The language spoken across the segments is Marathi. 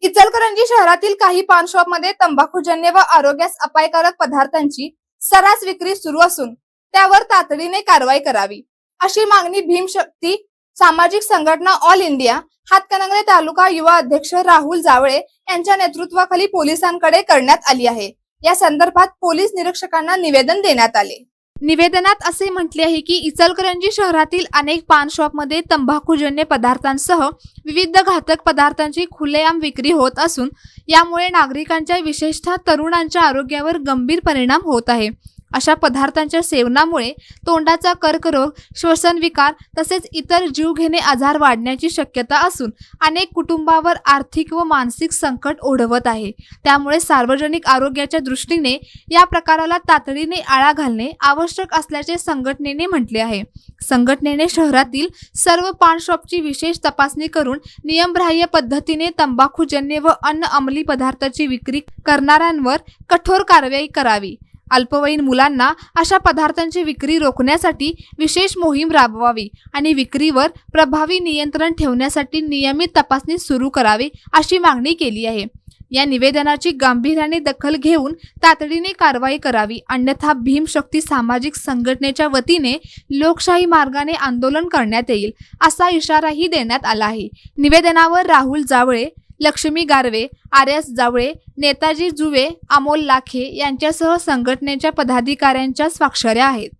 इचलकरंजी शहरातील काही पान शॉपमध्ये तंबाखूजन्य व आरोग्यास अपायकारक पदार्थांची सर्रास विक्री सुरू असून त्यावर तातडीने कारवाई करावी अशी मागणी भीमशक्ती सामाजिक संघटना ऑल इंडिया हातकणंगले तालुका युवा अध्यक्ष राहुल जावळे यांच्या नेतृत्वाखाली पोलिसांकडे करण्यात आली आहे। या संदर्भात पोलीस निरीक्षकांना निवेदन देण्यात आले। निवेदनात असे म्हटले आहे की इचलकरंजी शहरातील अनेक पान शॉपमध्ये तंबाखूजन्य पदार्थांसह विविध घातक पदार्थांची खुलेआम विक्री होत असून यामुळे नागरिकांच्या विशेषतः तरुणांच्या आरोग्यावर गंभीर परिणाम होत आहे। अशा पदार्थांच्या सेवनामुळे तोंडाचा कर्करोग, श्वसन विकार तसेच इतर जीवघेणे आजार वाढण्याची शक्यता असून अनेक कुटुंबावर आर्थिक व मानसिक संकट ओढवत आहे। त्यामुळे सार्वजनिक आरोग्याच्या दृष्टीने या प्रकाराला तातडीने आळा घालणे आवश्यक असल्याचे संघटनेने म्हटले आहे। संघटनेने शहरातील सर्व पान शॉपची विशेष तपासणी करून नियमबाह्य पद्धतीने तंबाखूजन्य व अन्न अंमली पदार्थाची विक्री करणाऱ्यांवर कठोर कारवाई करावी। अल्पवयीन मुलांना अशा पदार्थांची विक्री रोखण्यासाठी विशेष मोहीम राबवावी आणि विक्रीवर प्रभावी नियंत्रण ठेवण्यासाठी नियमित तपासणी सुरू करावी अशी मागणी केली आहे। या निवेदनाची गांभीर्याने दखल घेऊन तातडीने कारवाई करावी, अन्यथा भीमशक्ती सामाजिक संघटनेच्या वतीने लोकशाही मार्गाने आंदोलन करण्यात येईल असा इशाराही देण्यात आला आहे। निवेदनावर राहुल जावळे, लक्ष्मी गारवे, आर्यस जावळे, नेताजी जुवे, अमोल लाखे यांच्यासह संघटनेच्या पदाधिकाऱ्यांच्या स्वाक्षऱ्या आहेत।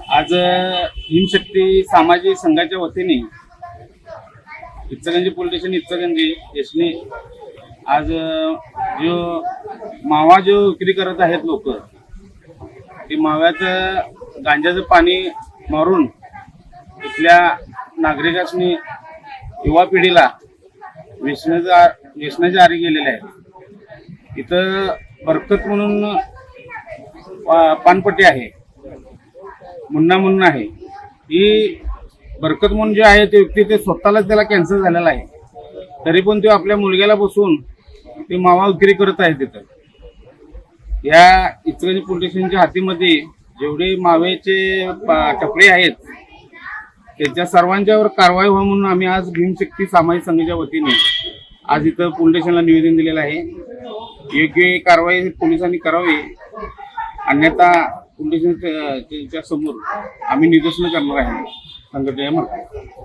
आज भीमशक्ती सामाजिक संघाच्या वतीने इचलकरंजी पोलीस स्टेशन इचलकरंजी यसने आज मावा विक्री करत आहेत लोक, ते माव्याचं गांजाचं पाणी मारून इथल्या नागरिकांनी युवा पिढीला व्यसनाच्या आहारी गेलेले आहेत। इथं बरकत म्हणून पानपट्टी आहे, मुन्ना आहे। ही बरकत म्हणून जे आहे ते व्यक्ती ते स्वतःलाच त्याला कॅन्सर झालेला आहे, तरी पण तो आपल्या मुलग्याला बसून ते मावा विक्री करत आहे। तिथं या इचलकरंजी पोलीस स्टेशनच्या हातीमध्ये जेवढे माव्याचे टपले आहेत त्यांच्या सर्वांच्यावर कारवाई व्हावी म्हणून आम्ही आज भीमशक्ती सामाजिक संघाच्या वतीने आज इथं पोलीस स्टेशनला निवेदन दिलेलं आहे। योग्य कारवाई पोलिसांनी करावी, अन्यथा पोलीस स्टेशनच्या समोर आम्ही निदर्शन करणार आहे संघटनेमार्फत।